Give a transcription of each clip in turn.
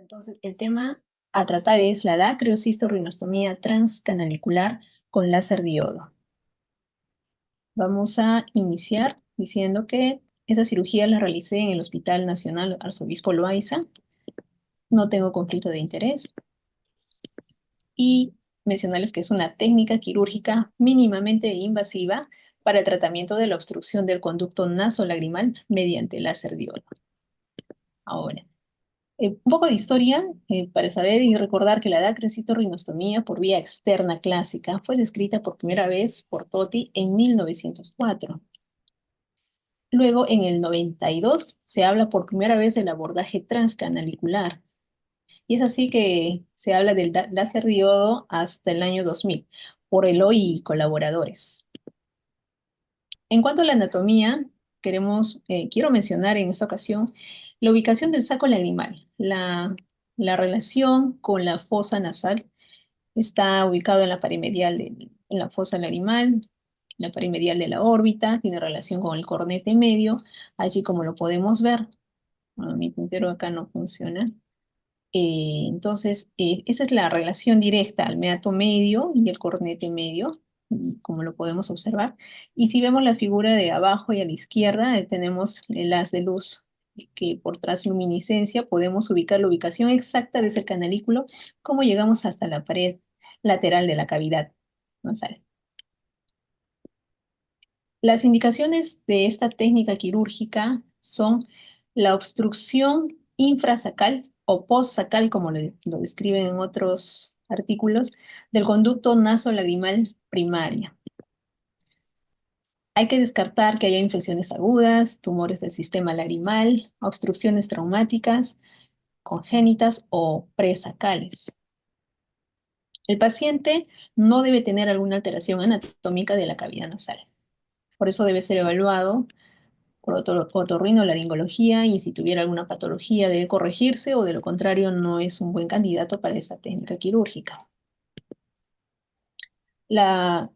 Entonces, el tema a tratar es la dacrocistosrinostomía transcanalicular con láser diodo. Vamos a iniciar diciendo que esa cirugía la realicé en el Hospital Nacional Arzobispo Loaiza. No tengo conflicto de interés. Y mencionarles que es una técnica quirúrgica mínimamente invasiva para el tratamiento de la obstrucción del conducto nasolagrimal mediante láser diodo. Ahora, un poco de historia para saber y recordar que la dacrocistosrinostomía por vía externa clásica fue descrita por primera vez por Totti en 1904. Luego, en el 92, se habla por primera vez del abordaje transcanalicular. Y es así que se habla del láser diodo hasta el año 2000, por Eloy y colaboradores. En cuanto a la anatomía, quiero mencionar en esta ocasión la ubicación del saco lagrimal. La relación con la fosa nasal está ubicado en la pared medial, en la fosa lagrimal, la pared medial de la órbita, tiene relación con el cornete medio, allí como lo podemos ver. Bueno, mi puntero acá no funciona. Esa es la relación directa al meato medio y el cornete medio, como lo podemos observar. Y si vemos la figura de abajo y a la izquierda, tenemos el haz de luz que por transluminiscencia podemos ubicar la ubicación exacta de ese canalículo, cómo llegamos hasta la pared lateral de la cavidad nasal. Las indicaciones de esta técnica quirúrgica son la obstrucción infrasacal o postsacal, como lo describen en otros artículos, del conducto nasolagrimal primaria. Hay que descartar que haya infecciones agudas, tumores del sistema lagrimal, obstrucciones traumáticas, congénitas o presacales. El paciente no debe tener alguna alteración anatómica de la cavidad nasal. Por eso debe ser evaluado por otorrinolaringología y si tuviera alguna patología debe corregirse o de lo contrario no es un buen candidato para esta técnica quirúrgica.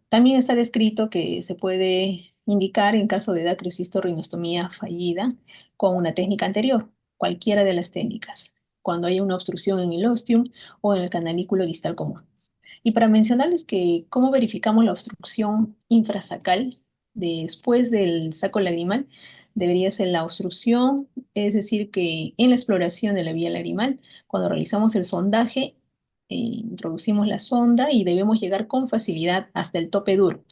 También está descrito que se puede indicar en caso de dacrocistosrinostomía fallida con una técnica anterior, cualquiera de las técnicas, cuando haya una obstrucción en el ostium o en el canalículo distal común. Y para mencionarles que cómo verificamos la obstrucción infrasacal después del saco lagrimal, debería ser la obstrucción, es decir, que en la exploración de la vía lagrimal, cuando realizamos el sondaje, introducimos la sonda y debemos llegar con facilidad hasta el tope duro,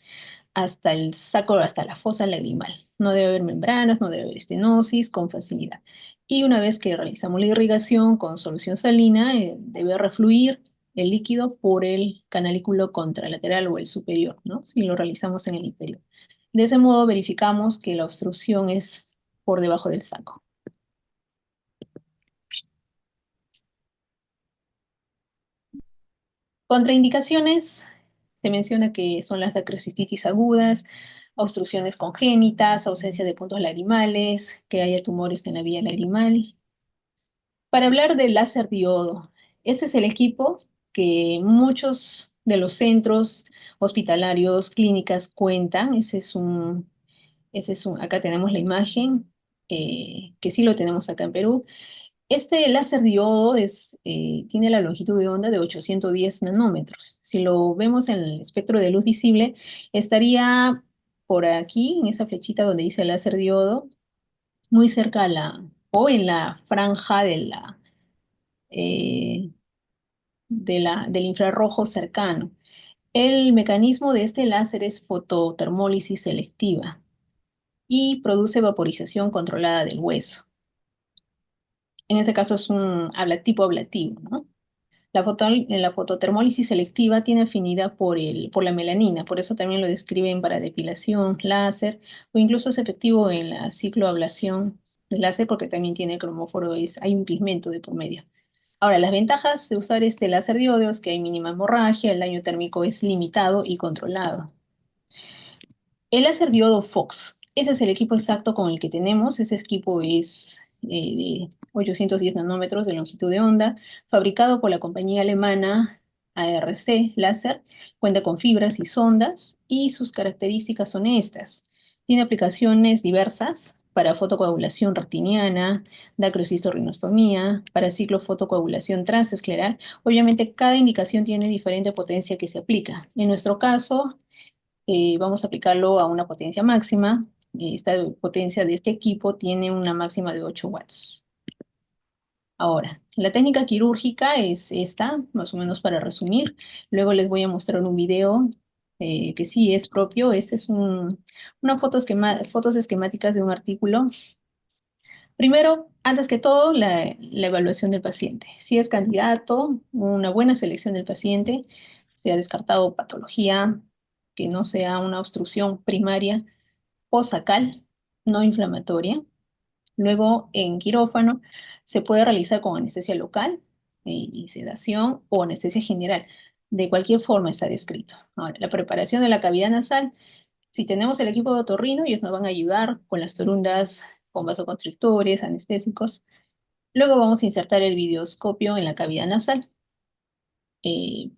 hasta el saco, hasta la fosa lagrimal. No debe haber membranas, no debe haber estenosis, con facilidad. Y una vez que realizamos la irrigación con solución salina, debe refluir el líquido por el canalículo contralateral o el superior, ¿no? Si lo realizamos en el inferior. De ese modo verificamos que la obstrucción es por debajo del saco. Contraindicaciones, se menciona que son las acrocistitis agudas, obstrucciones congénitas, ausencia de puntos lagrimales, que haya tumores en la vía lagrimal. Para hablar del láser diodo, este es el equipo que muchos de los centros hospitalarios, clínicas cuentan. Acá tenemos la imagen, que sí lo tenemos acá en Perú. Este láser diodo tiene la longitud de onda de 810 nanómetros. Si lo vemos en el espectro de luz visible, estaría por aquí, en esa flechita donde dice láser diodo, muy cerca o en la franja eh, del infrarrojo cercano. El mecanismo de este láser es fototermólisis selectiva y produce vaporización controlada del hueso. En este caso es un tipo ablativo, ¿no? La fototermólisis selectiva tiene afinidad por la melanina, por eso también lo describen para depilación, láser, o incluso es efectivo en la cicloablación del láser porque también tiene cromóforo, hay un pigmento de por medio. Ahora, las ventajas de usar este láser diodo es que hay mínima hemorragia, el daño térmico es limitado y controlado. El láser diodo Fox, ese es el equipo exacto con el que tenemos. Ese equipo es de 810 nanómetros de longitud de onda, fabricado por la compañía alemana ARC Láser, cuenta con fibras y sondas y sus características son estas. Tiene aplicaciones diversas, para fotocoagulación retiniana, dacrocistosrinostomía, para ciclofotocoagulación transescleral. Obviamente, cada indicación tiene diferente potencia que se aplica. En nuestro caso, vamos a aplicarlo a una potencia máxima. Esta potencia de este equipo tiene una máxima de 8 watts. Ahora, la técnica quirúrgica es esta, más o menos para resumir. Luego les voy a mostrar un video que sí es propio. Este es una fotos esquemáticas de un artículo. Primero, antes que todo, la evaluación del paciente. Si es candidato, una buena selección del paciente, se ha descartado patología, que no sea una obstrucción primaria posacal, no inflamatoria. Luego, en quirófano, se puede realizar con anestesia local y sedación o anestesia general. De cualquier forma está descrito. Ahora, la preparación de la cavidad nasal. Si tenemos el equipo de otorrino, ellos nos van a ayudar con las torundas, con vasoconstrictores, anestésicos. Luego vamos a insertar el videoscopio en la cavidad nasal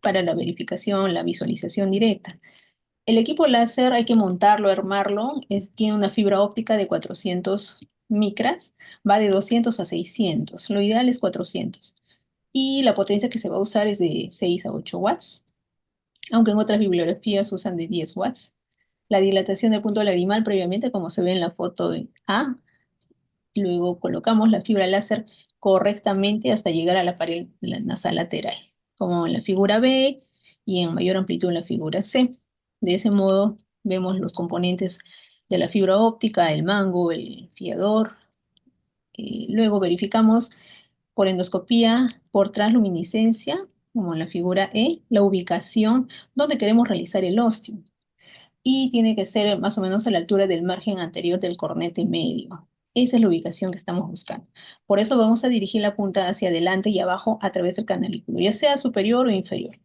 para la verificación, la visualización directa. El equipo láser hay que montarlo, armarlo. Tiene una fibra óptica de 400 micras, va de 200 a 600. Lo ideal es 400. Y la potencia que se va a usar es de 6 a 8 watts, aunque en otras bibliografías usan de 10 watts. La dilatación del punto lagrimal previamente, como se ve en la foto de A. Luego colocamos la fibra láser correctamente hasta llegar a la pared nasal lateral, como en la figura B y en mayor amplitud en la figura C. De ese modo vemos los componentes de la fibra óptica, el mango, el fiador. Luego verificamos por endoscopía, por transluminiscencia, como en la figura E, la ubicación donde queremos realizar el ostium y tiene que ser más o menos a la altura del margen anterior del cornete medio. Esa es la ubicación que estamos buscando. Por eso vamos a dirigir la punta hacia adelante y abajo a través del canalículo, ya sea superior o inferior.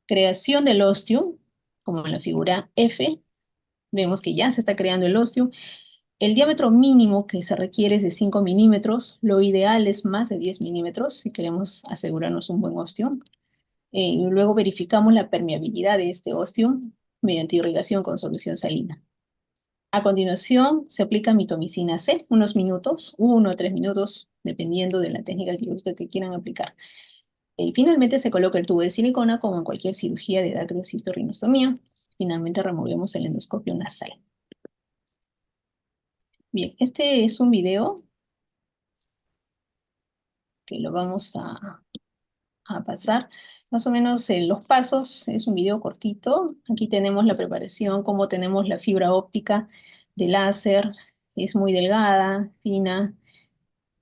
Creación del ostium, como en la figura F, vemos que ya se está creando el ostium. El diámetro mínimo que se requiere es de 5 milímetros, lo ideal es más de 10 milímetros si queremos asegurarnos un buen ostium. Luego verificamos la permeabilidad de este ostium mediante irrigación con solución salina. A continuación, se aplica mitomicina C, unos minutos, 1 a 3 minutos, dependiendo de la técnica quirúrgica que quieran aplicar. Y finalmente se coloca el tubo de silicona como en cualquier cirugía de dacrocistosrinostomía. Finalmente removemos el endoscopio nasal. Bien, este es un video que lo vamos a pasar. Más o menos los pasos, es un video cortito. Aquí tenemos la preparación, cómo tenemos la fibra óptica de láser. Es muy delgada, fina,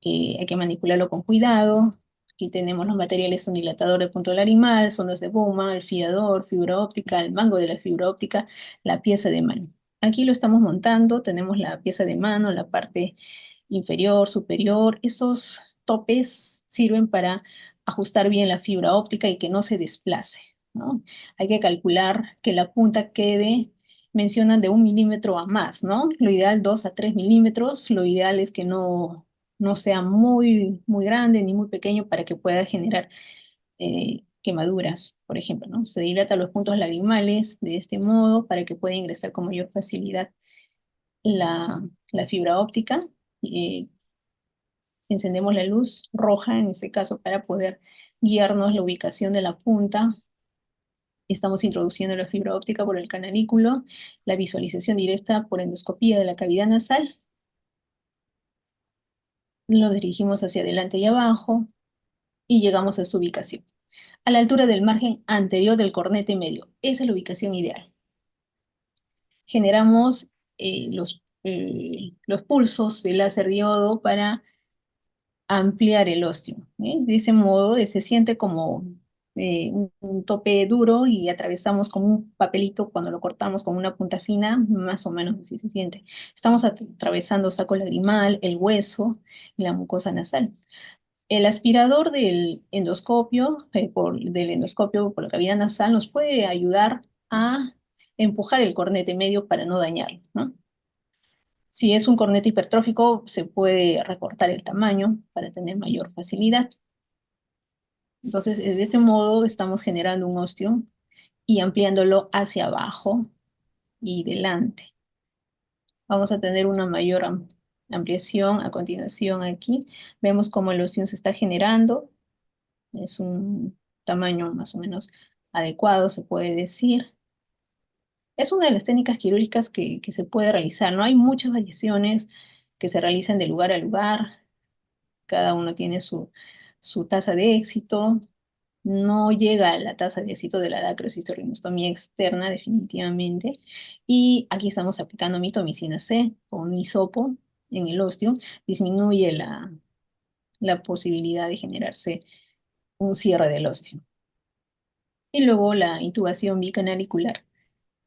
hay que manipularlo con cuidado. Aquí tenemos los materiales, un dilatador de punto larimal, sondas de Bowman, el fiador, fibra óptica, el mango de la fibra óptica, la pieza de mano. Aquí lo estamos montando, tenemos la pieza de mano, la parte inferior, superior. Estos topes sirven para ajustar bien la fibra óptica y que no se desplace, ¿no? Hay que calcular que la punta quede, mencionan de 1 milímetro a más, ¿no? Lo ideal 2 a 3 milímetros, lo ideal es que no sea muy, muy grande ni muy pequeño para que pueda generar quemaduras, por ejemplo, ¿no? Se dilata los puntos lagrimales de este modo para que pueda ingresar con mayor facilidad la fibra óptica. Eh, Encendemos la luz roja, en este caso, para poder guiarnos la ubicación de la punta. Estamos introduciendo la fibra óptica por el canalículo, la visualización directa por endoscopía de la cavidad nasal. Lo dirigimos hacia adelante y abajo y llegamos a su ubicación. A la altura del margen anterior del cornete medio. Esa es la ubicación ideal. Generamos los pulsos de láser diodo para ampliar el ostium, ¿eh? De ese modo se siente como un tope duro y atravesamos con un papelito cuando lo cortamos con una punta fina, más o menos así se siente. Estamos atravesando saco lagrimal, el hueso y la mucosa nasal. El aspirador del endoscopio por la cavidad nasal nos puede ayudar a empujar el cornete medio para no dañarlo, ¿no? Si es un cornete hipertrófico, se puede recortar el tamaño para tener mayor facilidad. Entonces, de este modo estamos generando un ostium y ampliándolo hacia abajo y delante. Vamos a tener una mayor ampliación a continuación aquí. Vemos cómo el ostión se está generando. Es un tamaño más o menos adecuado, se puede decir. Es una de las técnicas quirúrgicas que se puede realizar. No hay muchas variaciones que se realizan de lugar a lugar. Cada uno tiene su tasa de éxito. No llega a la tasa de éxito de la dacrocistostomía externa, definitivamente. Y aquí estamos aplicando mitomicina C o un hisopo en el osteo. Disminuye la posibilidad de generarse un cierre del osteo. Y luego la intubación bicanalicular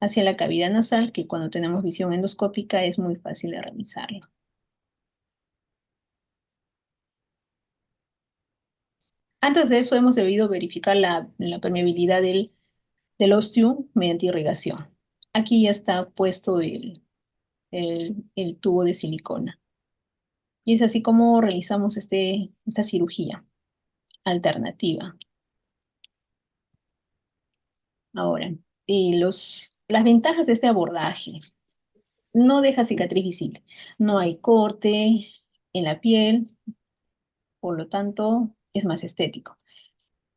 hacia la cavidad nasal, que cuando tenemos visión endoscópica es muy fácil de realizarlo. Antes de eso hemos debido verificar la permeabilidad del ostium mediante irrigación. Aquí ya está puesto el tubo de silicona. Y es así como realizamos esta cirugía alternativa. Ahora, las ventajas de este abordaje. No deja cicatriz visible. No hay corte en la piel, por lo tanto, es más estético.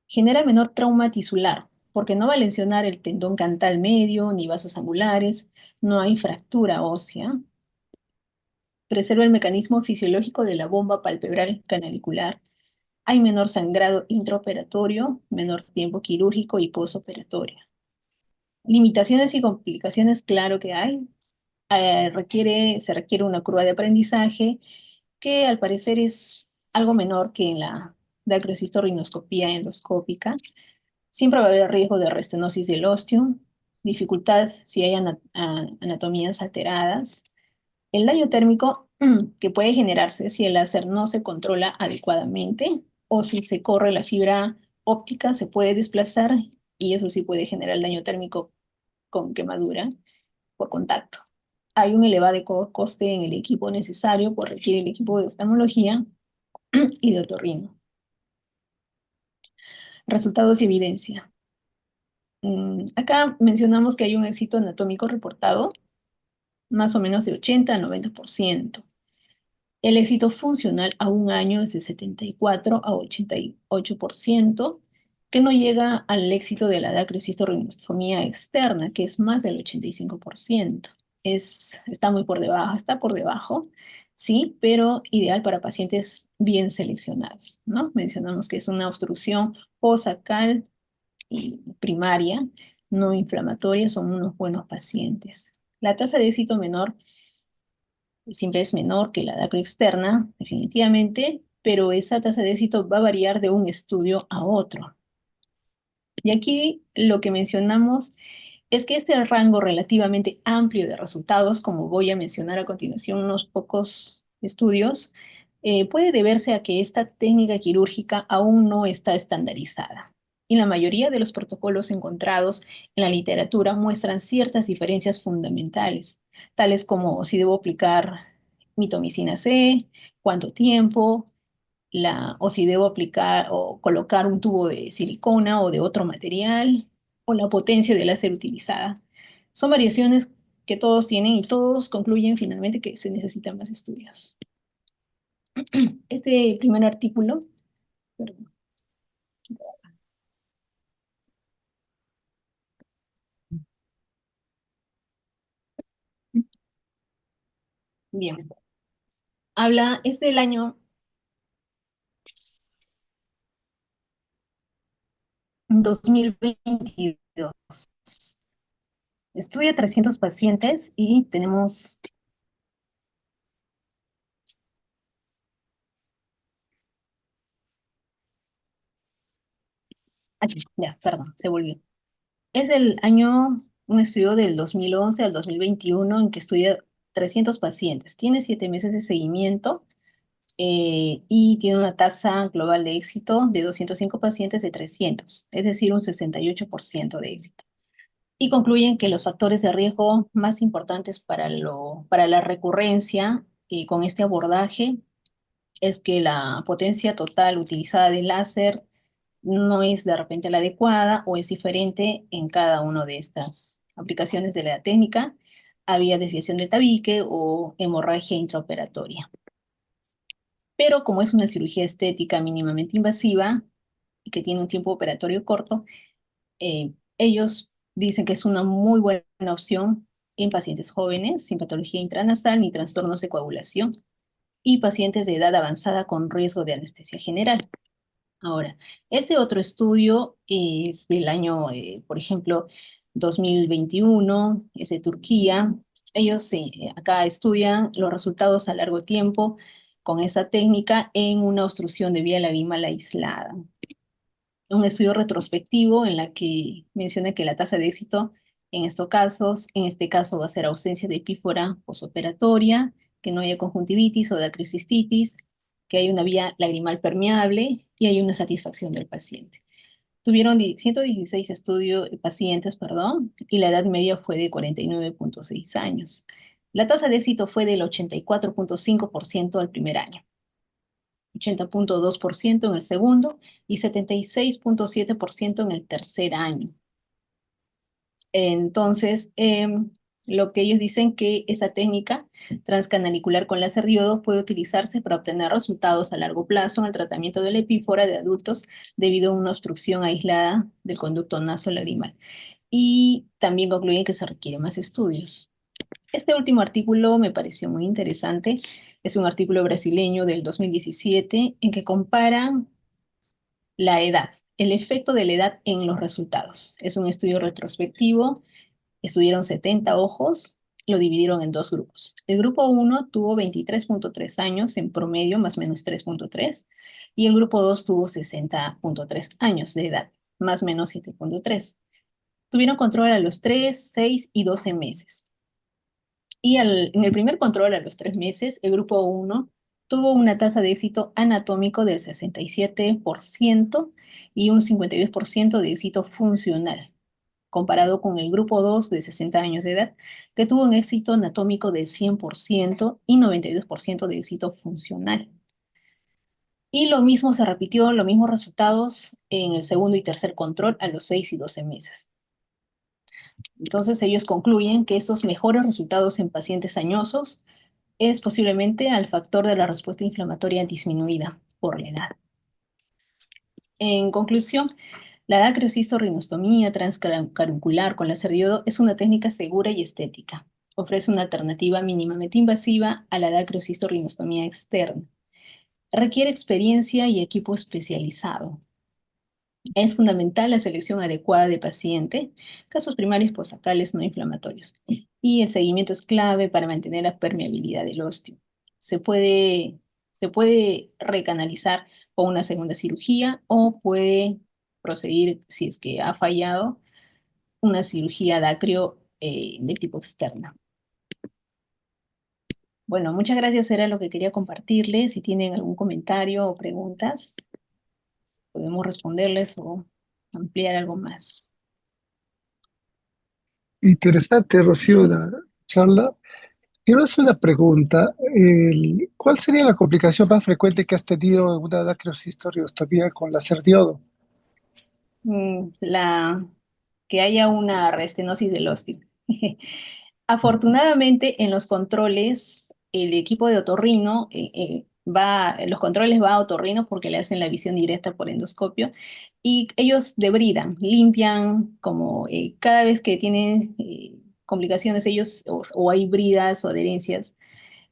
Genera menor trauma tisular, porque no va a lesionar el tendón cantal medio ni vasos angulares, no hay fractura ósea. Preserva el mecanismo fisiológico de la bomba palpebral canalicular. Hay menor sangrado intraoperatorio, menor tiempo quirúrgico y posoperatorio. Limitaciones y complicaciones, claro que hay. Se requiere una curva de aprendizaje que al parecer es algo menor que en la dacrocitorrinoscopía endoscópica. Siempre va a haber riesgo de restenosis del ósteo, dificultad si hay anatomías alteradas. El daño térmico que puede generarse si el láser no se controla adecuadamente o si se corre la fibra óptica, se puede desplazar y eso sí puede generar el daño térmico con quemadura por contacto. Hay un elevado coste en el equipo necesario, pues requiere el equipo de oftalmología y de otorrino. Resultados y evidencia. Acá mencionamos que hay un éxito anatómico reportado, más o menos de 80 a 90%. El éxito funcional a un año es de 74 a 88%, que no llega al éxito de la dacrocitorrinostomía externa, que es más del 85%. Está muy por debajo, está por debajo, sí, pero ideal para pacientes bien seleccionados, ¿no? Mencionamos que es una obstrucción posacal y primaria, no inflamatoria, son unos buenos pacientes. La tasa de éxito menor siempre es menor que la DACRO externa, definitivamente, pero esa tasa de éxito va a variar de un estudio a otro. Y aquí lo que mencionamos es que este rango relativamente amplio de resultados, como voy a mencionar a continuación unos pocos estudios, puede deberse a que esta técnica quirúrgica aún no está estandarizada. Y la mayoría de los protocolos encontrados en la literatura muestran ciertas diferencias fundamentales, tales como si debo aplicar mitomicina C, cuánto tiempo, o si debo aplicar o colocar un tubo de silicona o de otro material, o la potencia del láser utilizada. Son variaciones que todos tienen y todos concluyen finalmente que se necesitan más estudios. Este primer artículo, perdón, bien, es del año 2022. Estudia 300 pacientes y tenemos... Ya, perdón, se volvió. Es del año, un estudio del 2011 al 2021 en que estudia 300 pacientes. Tiene 7 meses de seguimiento y tiene una tasa global de éxito de 205 pacientes de 300, es decir, un 68% de éxito. Y concluyen que los factores de riesgo más importantes para la recurrencia con este abordaje es que la potencia total utilizada del láser no es de repente la adecuada o es diferente en cada una de estas aplicaciones de la técnica. había desviación del tabique o hemorragia intraoperatoria. Pero como es una cirugía estética mínimamente invasiva y que tiene un tiempo operatorio corto, ellos dicen que es una muy buena opción en pacientes jóvenes sin patología intranasal ni trastornos de coagulación y pacientes de edad avanzada con riesgo de anestesia general. Ahora, ese otro estudio es del año, por ejemplo, 2021, es de Turquía. Ellos acá estudian los resultados a largo tiempo con esa técnica en una obstrucción de vía lagrimal aislada. Un estudio retrospectivo en la que menciona que la tasa de éxito en estos casos, en este caso va a ser ausencia de epífora posoperatoria, que no haya conjuntivitis o dacriocistitis, que hay una vía lagrimal permeable y hay una satisfacción del paciente. Tuvieron 116 pacientes, perdón, y la edad media fue de 49,6 años. La tasa de éxito fue del 84,5% al primer año. 80,2% en el segundo y 76,7% en el tercer año. Entonces, lo que ellos dicen que esa técnica transcanalicular con láser diodo puede utilizarse para obtener resultados a largo plazo en el tratamiento de la epífora de adultos debido a una obstrucción aislada del conducto nasolagrimal. Y también concluyen que se requieren más estudios. Este último artículo me pareció muy interesante. Es un artículo brasileño del 2017 en que compara la edad, el efecto de la edad en los resultados. Es un estudio retrospectivo, estudiaron 70 ojos, lo dividieron en dos grupos. El grupo 1 tuvo 23,3 años en promedio, más o menos 3,3, y el grupo 2 tuvo 60,3 años de edad, más o menos 7,3. Tuvieron control a los 3, 6 y 12 meses. Y en el primer control a los 3 meses, el grupo 1 tuvo una tasa de éxito anatómico del 67% y un 52% de éxito funcional, comparado con el grupo 2 de 60 años de edad, que tuvo un éxito anatómico del 100% y 92% de éxito funcional. Y lo mismo se repitió, los mismos resultados en el segundo y tercer control a los 6 y 12 meses. Entonces ellos concluyen que esos mejores resultados en pacientes añosos es posiblemente al factor de la respuesta inflamatoria disminuida por la edad. En conclusión, la dacriocistorrinostomía transcaruncular con láser diodo es una técnica segura y estética. Ofrece una alternativa mínimamente invasiva a la dacriocistorrinostomía externa. Requiere experiencia y equipo especializado. Es fundamental la selección adecuada de paciente, casos primarios posacales no inflamatorios. Y el seguimiento es clave para mantener la permeabilidad del ósteo. Se puede, se puede recanalizar con una segunda cirugía o puede proseguir, si es que ha fallado, una cirugía dacrio de tipo externa. Bueno, muchas gracias, era lo que quería compartirles. Si tienen algún comentario o preguntas, podemos responderles o ampliar algo más. Interesante, Rocío, la charla. Quiero hacer una pregunta. ¿Cuál sería la complicación más frecuente que has tenido en una dacroshistoriostomía con láser diodo? Que haya una restenosis del ósteo. Afortunadamente, en los controles, el equipo de otorrino los controles va a otorrino porque le hacen la visión directa por endoscopio y ellos debridan, limpian como cada vez que tienen complicaciones ellos o hay bridas o adherencias,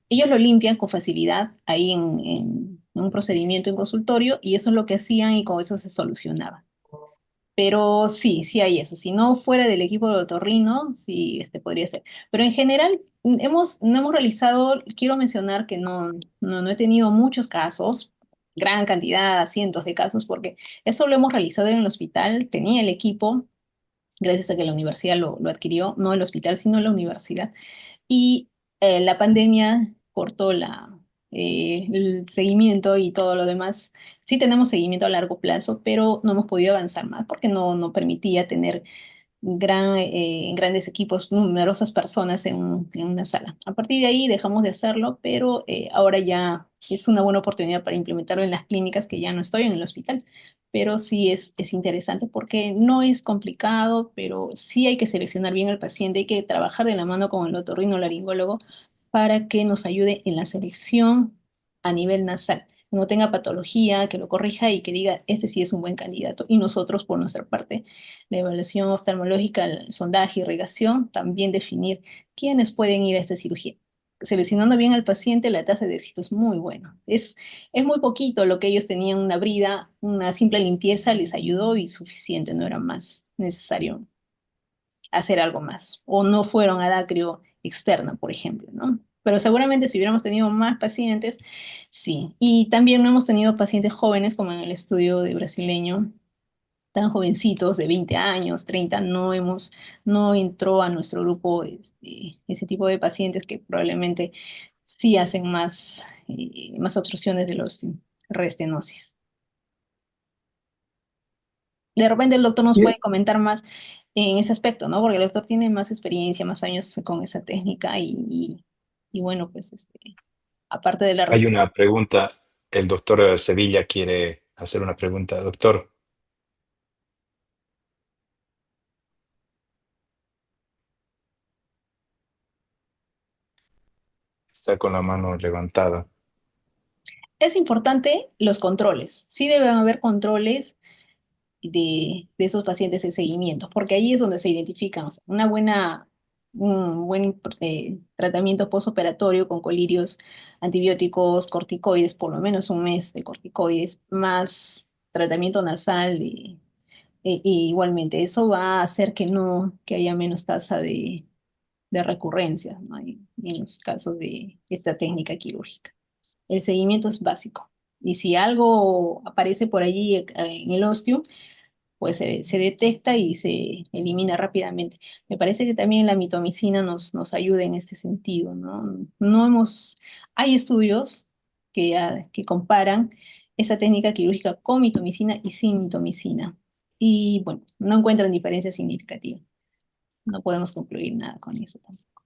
ellos lo limpian con facilidad ahí en un procedimiento en consultorio y eso es lo que hacían y con eso se solucionaba. Pero sí, sí hay eso. Si no fuera del equipo de otorrino, sí, podría ser. Pero en general, no hemos realizado, quiero mencionar que no he tenido muchos casos, gran cantidad, cientos de casos, porque eso lo hemos realizado en el hospital. Tenía el equipo, gracias a que la universidad lo adquirió, no el hospital, sino la universidad. Y la pandemia cortó el seguimiento y todo lo demás. Sí tenemos seguimiento a largo plazo, pero no hemos podido avanzar más porque no permitía tener grandes equipos, numerosas personas en una sala. A partir de ahí dejamos de hacerlo, pero ahora ya es una buena oportunidad para implementarlo en las clínicas que ya no estoy en el hospital, pero sí es interesante porque no es complicado, pero sí hay que seleccionar bien al paciente, hay que trabajar de la mano con el otorrinolaringólogo para que nos ayude en la selección a nivel nasal, que no tenga patología, que lo corrija y que diga, este sí es un buen candidato. Y nosotros, por nuestra parte, la evaluación oftalmológica, el sondaje, irrigación, también definir quiénes pueden ir a esta cirugía. Seleccionando bien al paciente, la tasa de éxito es muy buena. Es muy poquito lo que ellos tenían, una brida, una simple limpieza les ayudó y suficiente, no era más necesario hacer algo más. O no fueron a dacrio externa, por ejemplo, ¿no? Pero seguramente si hubiéramos tenido más pacientes, sí. Y también no hemos tenido pacientes jóvenes, como en el estudio de brasileño, tan jovencitos, de 20 años, 30, no entró a nuestro grupo ese tipo de pacientes que probablemente sí hacen más obstrucciones de los restenosis. De repente el doctor nos Y, puede comentar más en ese aspecto, ¿no? Porque el doctor tiene más experiencia, más años con esa técnica y bueno, pues aparte de la Hay rutina. una pregunta. El doctor Sevilla quiere hacer una pregunta. Doctor, está con la mano levantada. Es importante los controles. Sí deben haber controles de esos pacientes de seguimiento, porque ahí es donde se identifican, o sea, un buen tratamiento postoperatorio con colirios, antibióticos, corticoides, por lo menos un mes de corticoides, más tratamiento nasal y igualmente eso va a hacer que no, que haya menos tasa de recurrencia, ¿no? Y en los casos de esta técnica quirúrgica. El seguimiento es básico. Y si algo aparece por allí en el ostium, pues se detecta y se elimina rápidamente. Me parece que también la mitomicina nos ayuda en este sentido, ¿no? Hay estudios que comparan esta técnica quirúrgica con mitomicina y sin mitomicina. Y bueno, no encuentran diferencia significativa. No podemos concluir nada con eso tampoco.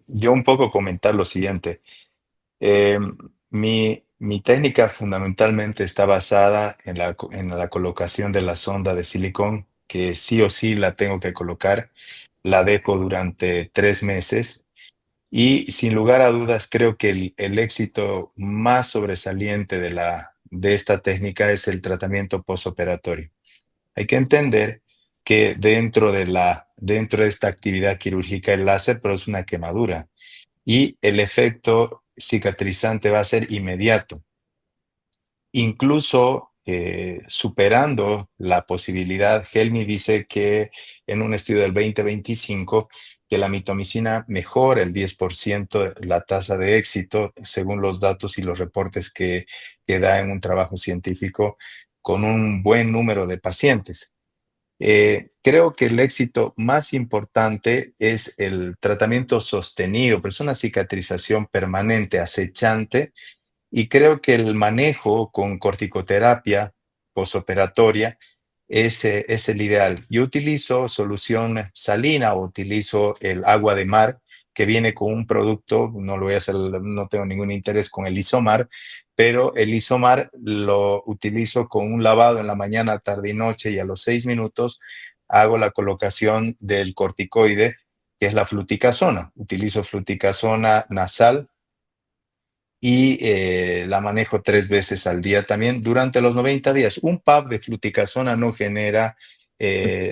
Yo un poco comentar lo siguiente. Eh, mi técnica fundamentalmente está basada en la colocación de la sonda de silicón, que sí o sí la tengo que colocar. La dejo durante 3 meses y sin lugar a dudas creo que el éxito más sobresaliente de esta técnica es el tratamiento postoperatorio. Hay que entender que dentro de esta actividad quirúrgica el láser produce una quemadura y el efecto cicatrizante va a ser inmediato, incluso superando la posibilidad. Helmy dice que en un estudio del 2025 que la mitomicina mejora el 10% la tasa de éxito según los datos y los reportes que da en un trabajo científico con un buen número de pacientes. Creo que el éxito más importante es el tratamiento sostenido, pero es una cicatrización permanente, acechante, y creo que el manejo con corticoterapia posoperatoria es el ideal. Yo utilizo solución salina o utilizo el agua de mar que viene con un producto, no lo voy a hacer, no tengo ningún interés con el Isomar, pero el Isomar lo utilizo con un lavado en la mañana, tarde y noche y a los 6 minutos hago la colocación del corticoide, que es la fluticasona. Utilizo fluticasona nasal y la manejo 3 veces al día también durante los 90 días. Un pub de fluticasona no genera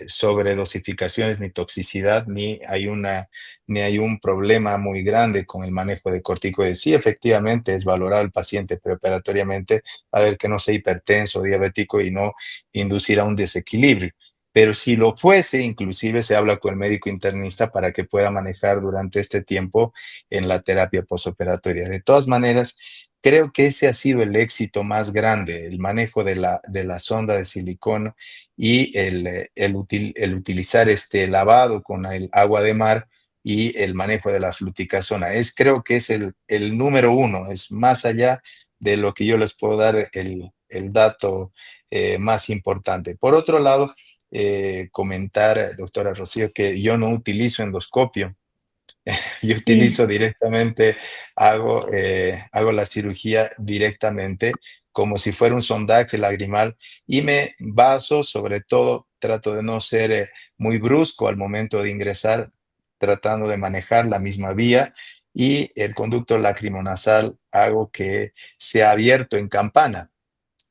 sobredosificaciones ni toxicidad, ni hay un problema muy grande con el manejo de corticoides. Sí, efectivamente es valorar al paciente preoperatoriamente para ver que no sea hipertenso, diabético y no inducir a un desequilibrio. Pero si lo fuese, inclusive se habla con el médico internista para que pueda manejar durante este tiempo en la terapia posoperatoria. De todas maneras, creo que ese ha sido el éxito más grande, el manejo de la sonda de silicón y el utilizar este lavado con el agua de mar y el manejo de la fluticasona. Creo que es el número uno, es más allá de lo que yo les puedo dar el dato más importante. Por otro lado, comentar, doctora Rocío, que yo no utilizo endoscopio. Yo Sí, utilizo directamente, hago la cirugía directamente como si fuera un sondaje lagrimal y me baso, sobre todo, trato de no ser muy brusco al momento de ingresar, tratando de manejar la misma vía y el conducto lacrimonasal hago que sea abierto en campana.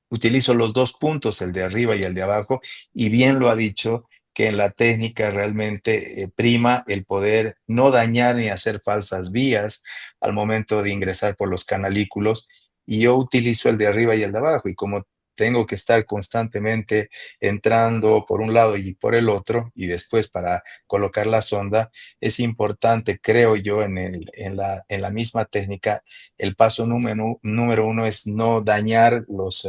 Utilizo los dos puntos, el de arriba y el de abajo, y bien lo ha dicho que en la técnica realmente prima el poder no dañar ni hacer falsas vías al momento de ingresar por los canalículos, y yo utilizo el de arriba y el de abajo, y como tengo que estar constantemente entrando por un lado y por el otro, y después para colocar la sonda, es importante, creo yo, en la misma técnica, el paso número uno es no dañar los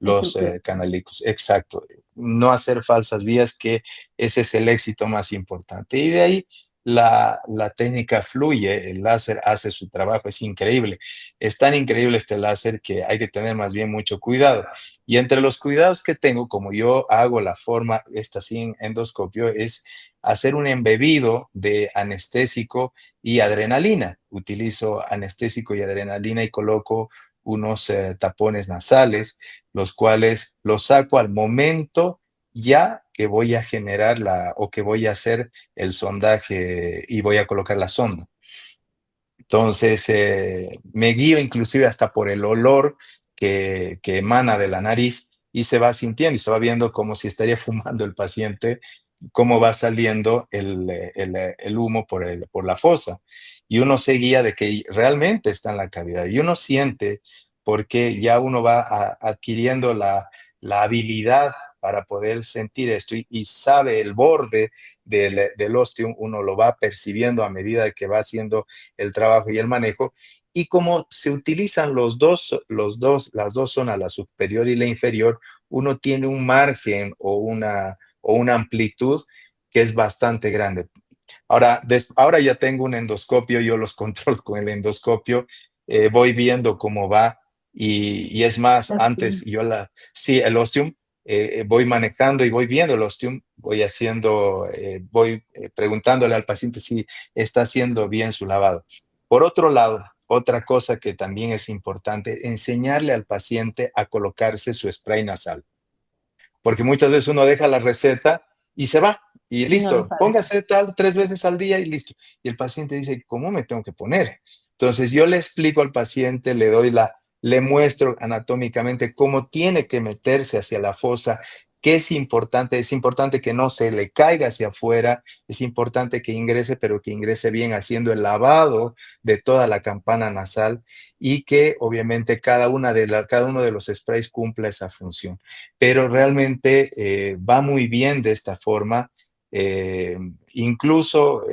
Estructura. canalicos. Exacto. No hacer falsas vías, que ese es el éxito más importante. Y de ahí la técnica fluye, el láser hace su trabajo, es increíble. Es tan increíble este láser que hay que tener más bien mucho cuidado. Y entre los cuidados que tengo, como yo hago la forma, esta sin endoscopio, es hacer un embebido de anestésico y adrenalina. Utilizo anestésico y adrenalina y coloco unos tapones nasales, los cuales los saco al momento ya que voy a generar o que voy a hacer el sondaje y voy a colocar la sonda. Entonces, me guío inclusive hasta por el olor que emana de la nariz y se va sintiendo y se va viendo como si estaría fumando el paciente, cómo va saliendo el humo por la fosa. Y uno se guía de que realmente está en la cavidad. Y uno siente, porque ya uno va adquiriendo la habilidad para poder sentir esto y sabe el borde del ostium, uno lo va percibiendo a medida que va haciendo el trabajo y el manejo. Y como se utilizan las dos zonas, la superior y la inferior, uno tiene un margen o una amplitud que es bastante grande. Ahora ya tengo un endoscopio, yo los controlo con el endoscopio, voy viendo cómo va y es más, antes sí, el ostium, voy manejando y voy viendo el ostium, voy preguntándole al paciente si está haciendo bien su lavado. Por otro lado, otra cosa que también es importante, enseñarle al paciente a colocarse su spray nasal, porque muchas veces uno deja la receta y se va, y Y no lo listo, sabe. póngase tal 3 veces al día y listo. Y el paciente dice, ¿cómo me tengo que poner? Entonces yo le explico al paciente, le muestro anatómicamente cómo tiene que meterse hacia la fosa, qué es importante que no se le caiga hacia afuera, es importante que ingrese, pero que ingrese bien haciendo el lavado de toda la campana nasal y que obviamente cada uno de los sprays cumpla esa función, pero realmente va muy bien de esta forma. Incluso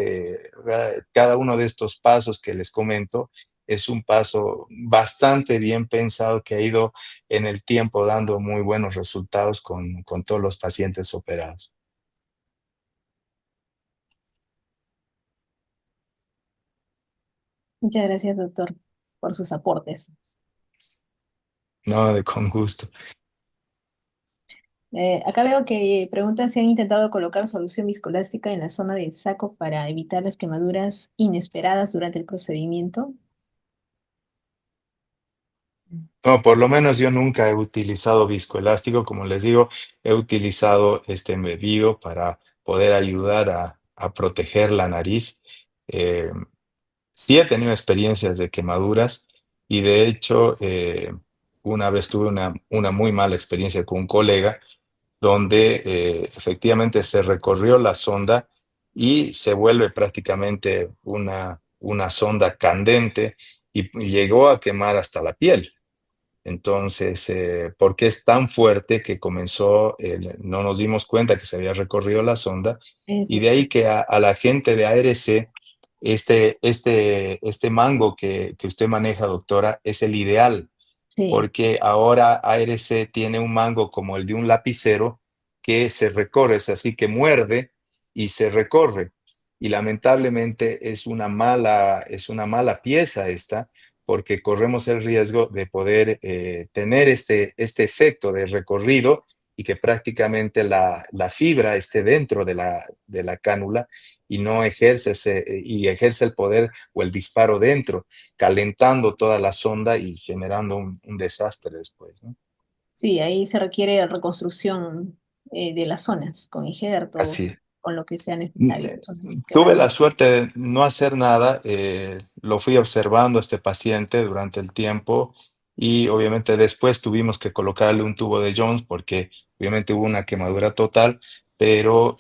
cada uno de estos pasos que les comento es un paso bastante bien pensado que ha ido en el tiempo dando muy buenos resultados con todos los pacientes operados. Muchas gracias, doctor, por sus aportes. No, con gusto. Acá veo que preguntan si han intentado colocar solución viscoelástica en la zona del saco para evitar las quemaduras inesperadas durante el procedimiento. No, por lo menos yo nunca he utilizado viscoelástico, como les digo, he utilizado este embebido para poder ayudar a proteger la nariz. Eh, Sí he tenido experiencias de quemaduras y de hecho una vez tuve una muy mala experiencia con un colega donde efectivamente se recorrió la sonda y se vuelve prácticamente una sonda candente y llegó a quemar hasta la piel. Entonces, porque es tan fuerte que no nos dimos cuenta que se había recorrido la sonda, Eso y de sí, ahí que a la gente de ARC, este mango que usted maneja, doctora, es el ideal, sí, porque ahora ARC tiene un mango como el de un lapicero que se recorre, es así que muerde y se recorre. Y lamentablemente es una mala pieza esta, porque corremos el riesgo de poder tener este efecto de recorrido y que prácticamente la fibra esté dentro de la cánula y no ejerce y ejerce el poder o el disparo dentro, calentando toda la sonda y generando un desastre después, ¿no? Sí, ahí se requiere reconstrucción de las zonas, con Así. injertos, con lo que sea Mm, necesario. Que Tuve la realmente suerte de no hacer nada, lo fui observando a este paciente durante el tiempo y obviamente después tuvimos que colocarle un tubo de Jones porque obviamente hubo una quemadura total, pero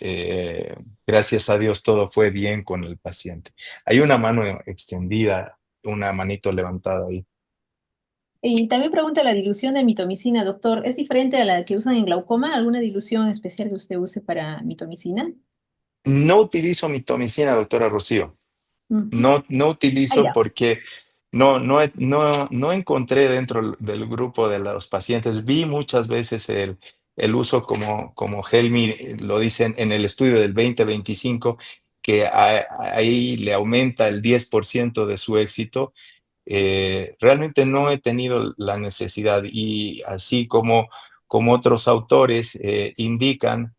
gracias a Dios todo fue bien con el paciente. Hay una mano extendida, una manito levantada ahí. y también pregunta la dilución de mitomicina, doctor. ¿Es diferente a la que usan en glaucoma? ¿Alguna dilución especial que usted use para mitomicina? No utilizo mitomicina, doctora Rocío. Ujú. No Ah, utilizo ya. porque no encontré dentro del grupo de los pacientes. Vi muchas veces el uso como Helmi lo dicen en el estudio del 2025, que ahí le aumenta el 10% de su éxito. Realmente no he tenido la necesidad y así como otros autores indican,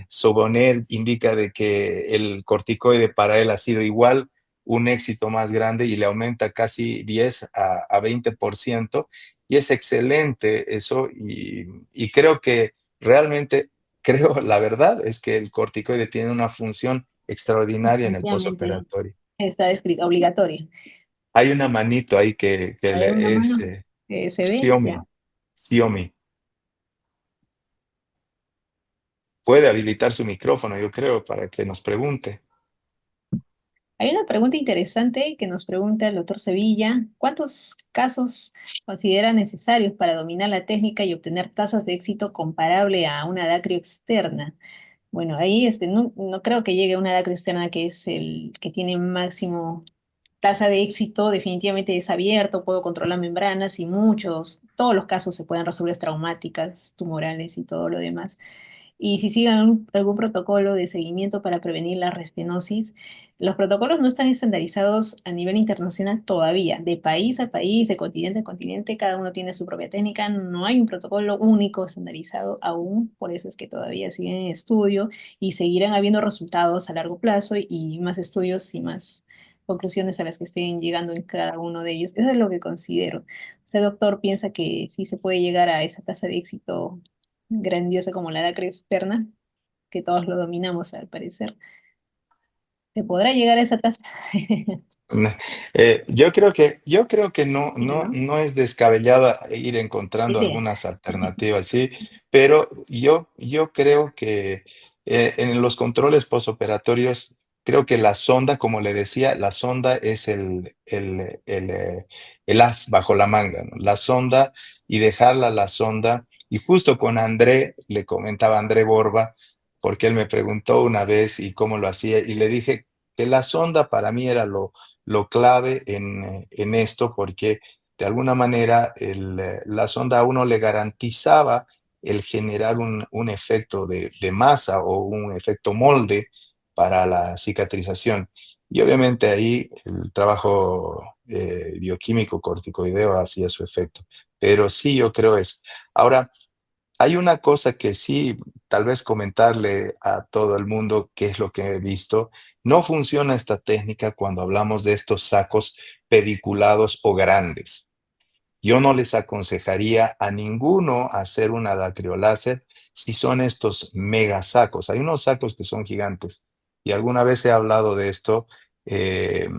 Sobonet indica de que el corticoide para él ha sido igual un éxito más grande y le aumenta casi 10 a 20% y es excelente eso y creo que realmente, creo, la verdad es que el corticoide tiene una función extraordinaria en el Definitivamente postoperatorio. está escrito, obligatorio. Hay una manito ahí que A ver, una es mano que se ve, ya. Xiaomi. Xiaomi. Puede habilitar su micrófono, yo creo, para que nos pregunte. Hay una pregunta interesante que nos pregunta el doctor Sevilla. ¿Cuántos casos considera necesarios para dominar la técnica y obtener tasas de éxito comparable a una dacrio externa? Bueno, ahí no creo que llegue a una dacrio externa que es el que tiene máximo tasa de éxito. Definitivamente es abierto, puedo controlar membranas y todos los casos se pueden resolver traumáticas, tumorales y todo lo demás. Y si siguen algún protocolo de seguimiento para prevenir la restenosis, los protocolos no están estandarizados a nivel internacional todavía. De país a país, de continente a continente, cada uno tiene su propia técnica. No hay un protocolo único estandarizado aún, por eso es que todavía siguen en estudio y seguirán habiendo resultados a largo plazo y más estudios y más conclusiones a las que estén llegando en cada uno de ellos. Eso es lo que considero. ¿Usted, doctor, piensa que sí se puede llegar a esa tasa de éxito grandiosa como la lacra externa, que todos lo dominamos al parecer? ¿Se podrá llegar a esa tasa? Yo creo que Mira, ¿no? no es descabellado ir La encontrando idea. algunas alternativas, ¿sí? Pero yo creo que en los controles postoperatorios, creo que la sonda, como le decía, la sonda es el as bajo la manga, ¿no? La sonda y dejarla la sonda. Y justo con André, le comentaba a André Borba, porque él me preguntó una vez y cómo lo hacía, y le dije que la sonda para mí era lo clave en esto, porque de alguna manera la sonda a uno le garantizaba el generar un efecto de masa o un efecto molde para la cicatrización. Y obviamente ahí el trabajo bioquímico corticoideo hacía su efecto. Pero sí, yo creo eso. Ahora, hay una cosa que sí, tal vez comentarle a todo el mundo qué es lo que he visto. No funciona esta técnica cuando hablamos de estos sacos pediculados o grandes. Yo no les aconsejaría a ninguno hacer una dacrioláser si son estos mega sacos. Hay unos sacos que son gigantes y alguna vez he hablado de esto eh,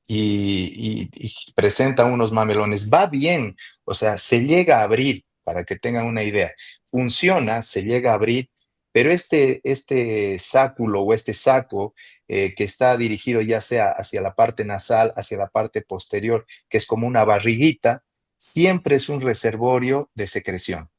y presentan unos mamelones. Va bien, o sea, se llega a abrir, para que tengan una idea. Funciona, se llega a abrir, pero este sáculo o este saco que está dirigido ya sea hacia la parte nasal, hacia la parte posterior, que es como una barriguita, siempre es un reservorio de secreción.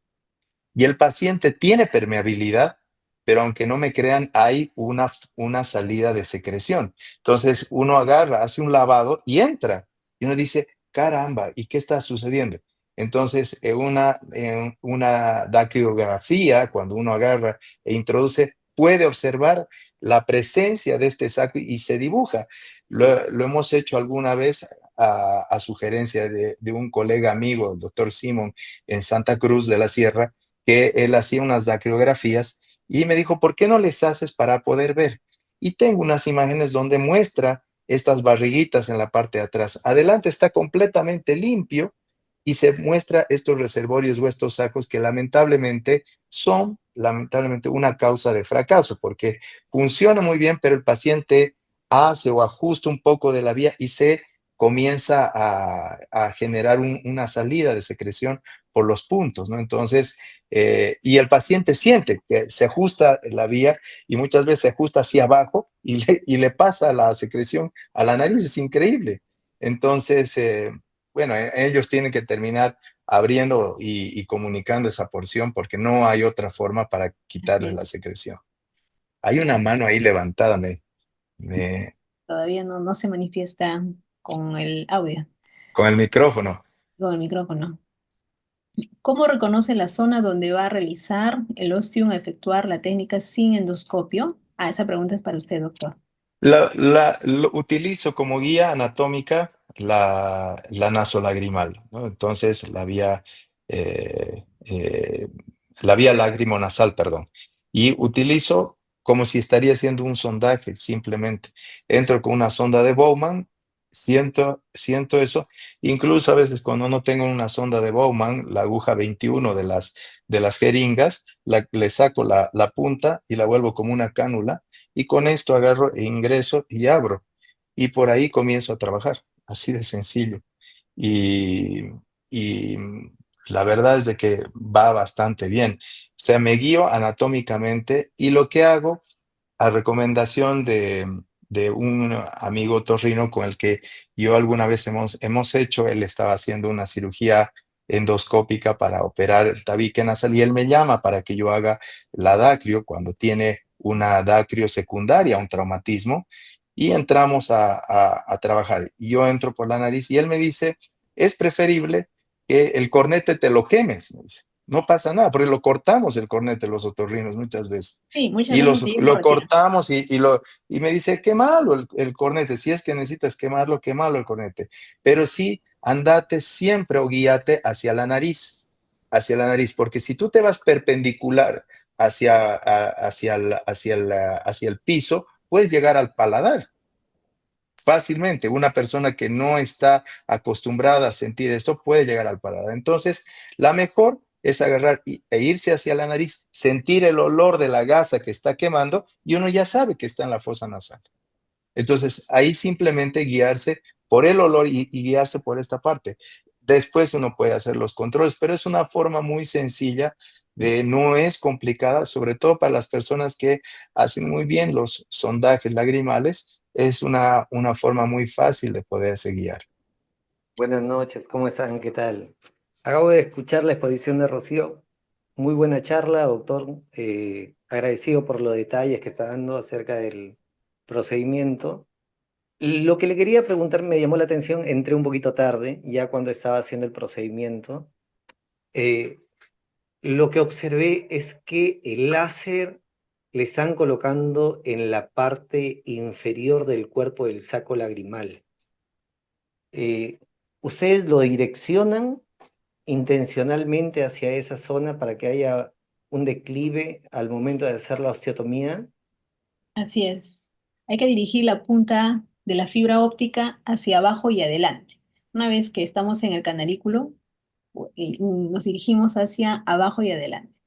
Y el paciente tiene permeabilidad, pero aunque no me crean, hay una salida de secreción. Entonces uno agarra, hace un lavado y entra. Y uno dice, caramba, ¿y qué está sucediendo? Entonces, en una dacriografía, cuando uno agarra e introduce, puede observar la presencia de este saco y se dibuja. Lo hemos hecho alguna vez a sugerencia de un colega amigo, el doctor Simon, en Santa Cruz de la Sierra, que él hacía unas dacriografías y me dijo, ¿por qué no les haces para poder ver? Y tengo unas imágenes donde muestra estas barriguitas en la parte de atrás. Adelante está completamente limpio y se muestra estos reservorios o estos sacos que lamentablemente son una causa de fracaso, porque funciona muy bien, pero el paciente hace o ajusta un poco de la vía y se comienza a generar una salida de secreción por los puntos, ¿no? Entonces, y el paciente siente que se ajusta la vía y muchas veces se ajusta hacia abajo y le pasa la secreción a la nariz, es increíble. Entonces, bueno, ellos tienen que terminar abriendo y comunicando esa porción porque no hay otra forma para Así quitarle la es. secreción. Hay una mano ahí levantada, me- Todavía no se manifiesta con el audio, con el micrófono. con el micrófono. ¿Cómo reconoce la zona donde va a realizar el ostium a efectuar la técnica sin endoscopio? Ah, esa pregunta es para usted, doctor. Lo utilizo como guía anatómica la nasolagrimal, ¿no? Entonces, la vía lacrimonasal, perdón. Y utilizo como si estaría haciendo un sondaje, simplemente. Entro con una sonda de Bowman, siento eso. Incluso a veces cuando no tengo una sonda de Bowman, la aguja 21 de las jeringas, le saco la punta y la vuelvo como una cánula y con esto agarro e ingreso y abro. Y por ahí comienzo a trabajar, así de sencillo. Y, y la verdad es de que va bastante bien. O sea, me guío anatómicamente y lo que hago a recomendación de un amigo torrino con el que yo alguna vez hemos hecho, él estaba haciendo una cirugía endoscópica para operar el tabique nasal y él me llama para que yo haga la dacrio cuando tiene una dacrio secundaria, un traumatismo, y entramos a trabajar. Y yo entro por la nariz y él me dice, es preferible que el cornete te lo quemes, me dice. No pasa nada, porque lo cortamos el cornete los otorrinos muchas veces. Sí, muchas Y veces ellos lo lo retiran. cortamos y me dice, quémalo el cornete. Si es que necesitas quemarlo, quémalo el cornete. Pero sí, andate siempre o guíate hacia la nariz, porque si tú te vas perpendicular hacia el piso, puedes llegar al paladar fácilmente. Una persona que no está acostumbrada a sentir esto puede llegar al paladar. Entonces, la mejor es agarrar e irse hacia la nariz, sentir el olor de la gasa que está quemando y uno ya sabe que está en la fosa nasal. Entonces, ahí simplemente guiarse por el olor y guiarse por esta parte. Después uno puede hacer los controles, pero es una forma muy sencilla no es complicada, sobre todo para las personas que hacen muy bien los sondajes lagrimales, es una forma muy fácil de poderse guiar. Buenas noches, ¿cómo están? ¿Qué tal? Acabo de escuchar la exposición de Rocío. Muy buena charla, doctor. Agradecido por los detalles que está dando acerca del procedimiento. Y lo que le quería preguntar me llamó la atención, entré un poquito tarde, ya cuando estaba haciendo el procedimiento. Eh, lo que observé es que el láser le están colocando en la parte inferior del cuerpo del saco lagrimal. Eh, ¿Ustedes lo direccionan intencionalmente hacia esa zona para que haya un declive al momento de hacer la osteotomía? Así es. Hay que dirigir la punta de la fibra óptica hacia abajo y adelante. Una vez que estamos en el canalículo, nos dirigimos hacia abajo y adelante.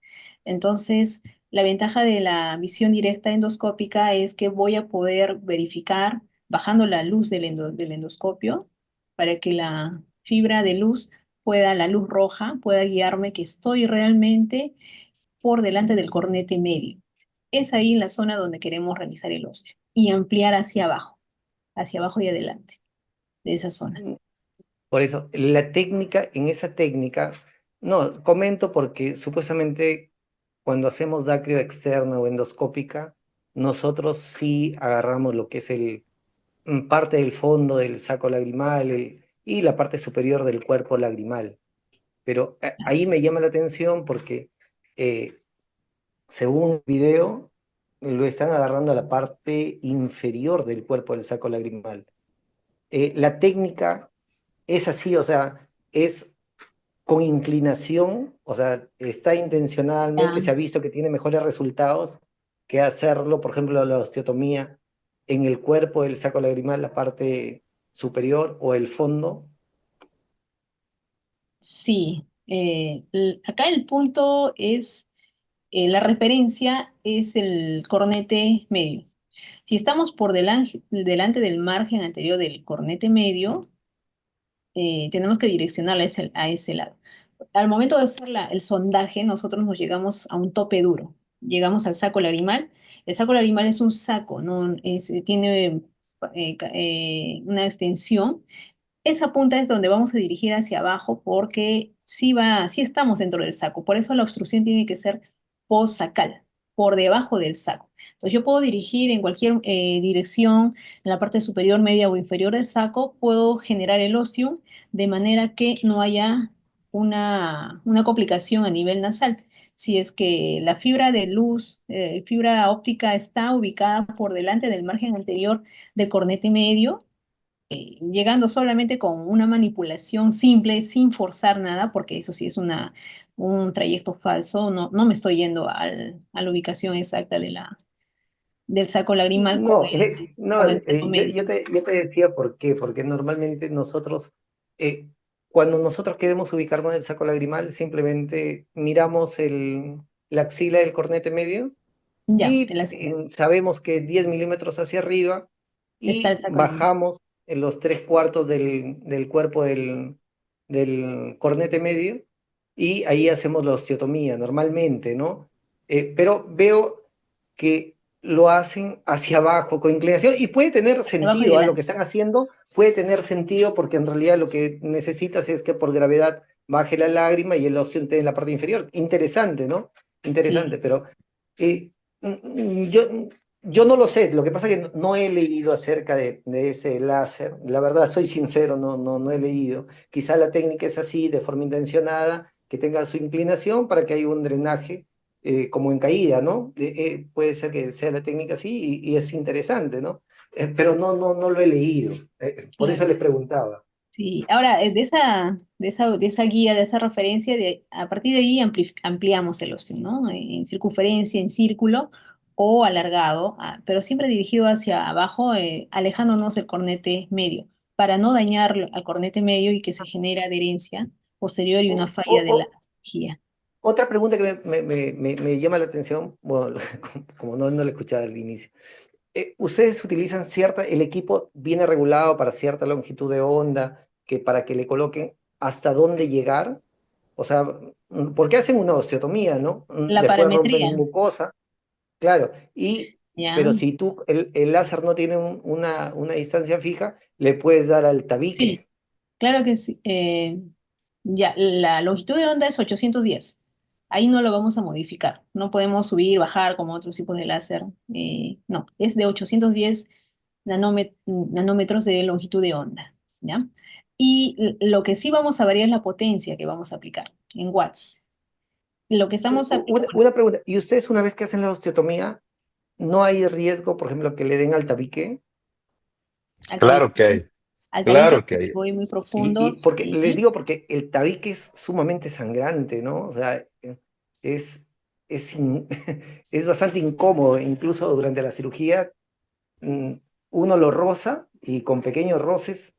Entonces, la ventaja de la visión directa endoscópica es que voy a poder verificar bajando la luz del endoscopio para que la fibra de luz la luz roja, pueda guiarme que estoy realmente por delante del cornete medio. Es ahí la zona donde queremos realizar el osteo y ampliar hacia abajo y adelante de esa zona. Por eso, la técnica, en esa técnica, no, comento porque supuestamente cuando hacemos dacrio externa o endoscópica, nosotros sí agarramos lo que es parte del fondo del saco lagrimal y la parte superior del cuerpo lagrimal. Pero ahí me llama la atención porque eh, según un video, lo están agarrando a la parte inferior del cuerpo del saco lagrimal. La técnica es así, o sea, es con inclinación, o sea, está intencionalmente, Ya. se ha visto que tiene mejores resultados que hacerlo, por ejemplo, la osteotomía en el cuerpo del saco lagrimal, la parte superior o el fondo. Sí, acá el punto es, la referencia es el cornete medio. Si estamos por delante del margen anterior del cornete medio, tenemos que direccionar a ese lado. Al momento de hacer el sondaje, nosotros nos llegamos a un tope duro. Llegamos al saco lagrimal. El saco lagrimal es un saco, ¿no? Tiene una extensión. Esa punta es donde vamos a dirigir hacia abajo porque sí estamos dentro del saco. Por eso la obstrucción tiene que ser postsacal, por debajo del saco. Entonces yo puedo dirigir en cualquier dirección, en la parte superior, media o inferior del saco, puedo generar el ostium de manera que no haya una complicación a nivel nasal. Si es que la fibra de luz, fibra óptica está ubicada por delante del margen anterior del cornete medio, llegando solamente con una manipulación simple, sin forzar nada, porque eso sí es un trayecto falso, no me estoy yendo a la ubicación exacta del saco lagrimal No, con el saco medio. yo te decía por qué, porque normalmente nosotros, cuando nosotros queremos ubicarnos en el saco lagrimal, simplemente miramos la axila del cornete medio Ya, y sabemos que 10 milímetros hacia arriba está el y saco lagrimal. bajamos en los 3/4 del cuerpo del cornete medio y ahí hacemos la osteotomía normalmente, ¿no? Pero veo que lo hacen hacia abajo con inclinación y puede tener Hacia abajo y sentido, a lo adelante. que están haciendo puede tener sentido porque en realidad lo que necesitas es que por gravedad baje la lágrima y el óseo esté en la parte inferior. Interesante, ¿no? Sí, Interesante, pero eh, yo, yo no lo sé, lo que pasa es que no he leído acerca de ese láser, la verdad soy sincero, no he leído. Quizá la técnica es así, de forma intencionada, que tenga su inclinación para que haya un drenaje como en caída, ¿no? Puede ser que sea la técnica así y es interesante, ¿no? Pero no lo he leído, por eso claro. les preguntaba. Sí, ahora de esa guía, de esa referencia, a partir de ahí ampliamos el ostium, ¿no? En circunferencia, en círculo o alargado, pero siempre dirigido hacia abajo, alejándonos del cornete medio, para no dañar al cornete medio y que se genere adherencia posterior y una O- falla de la o- cirugía. Otra pregunta que me llama la atención, bueno, como no lo he escuchado al inicio. ¿Ustedes utilizan el equipo viene regulado para cierta longitud de onda, que para que le coloquen hasta dónde llegar? O sea, porque hacen una osteotomía, ¿no? La Después rompen parametría, mucosa, claro. ¿ya? Pero si el láser no tiene una distancia fija, le puedes dar al tabique. Sí, claro que sí. Ya, la longitud de onda es 810. Ahí no lo vamos a modificar. No podemos subir, bajar como otros tipos de láser. No, es de 810 nanómetros de longitud de onda, ¿ya? Y lo que sí vamos a variar es la potencia que vamos a aplicar en watts. Lo que estamos aplicando Una pregunta, ¿y ustedes una vez que hacen la osteotomía, no hay riesgo, por ejemplo, que le den al tabique? al Claro que tabique, hay, al tabique claro que hay. voy muy Y profundo, porque les sí. digo, porque el tabique es sumamente sangrante, ¿no? O sea, es, es, in- es bastante incómodo, incluso durante la cirugía, mm, uno lo roza y con pequeños roces